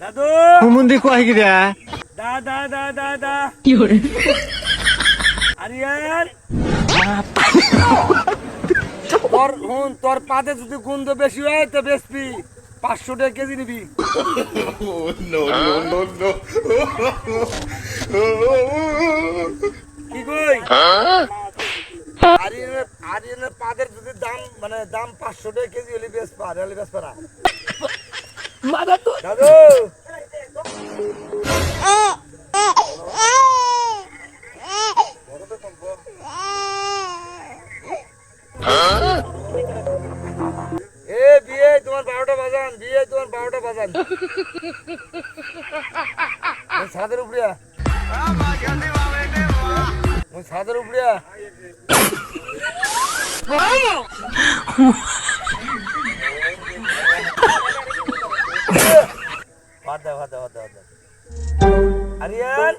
দাদু হুমুন্দি কয় কি রে দা দা দা দা দা কি hore আরিয়ান তোর পাতে যদি গন্ধ বেশি হয় তো বেশি 500 টাকা কেজি নিবি কি কই আরিয়ানের পাদের যদি দাম 500 টাকা কেজি হলে বেশ পারা দাদু বিয়ে তোমার 12টা বাজান ছাদের উপরে বাদ দে আরিয়ান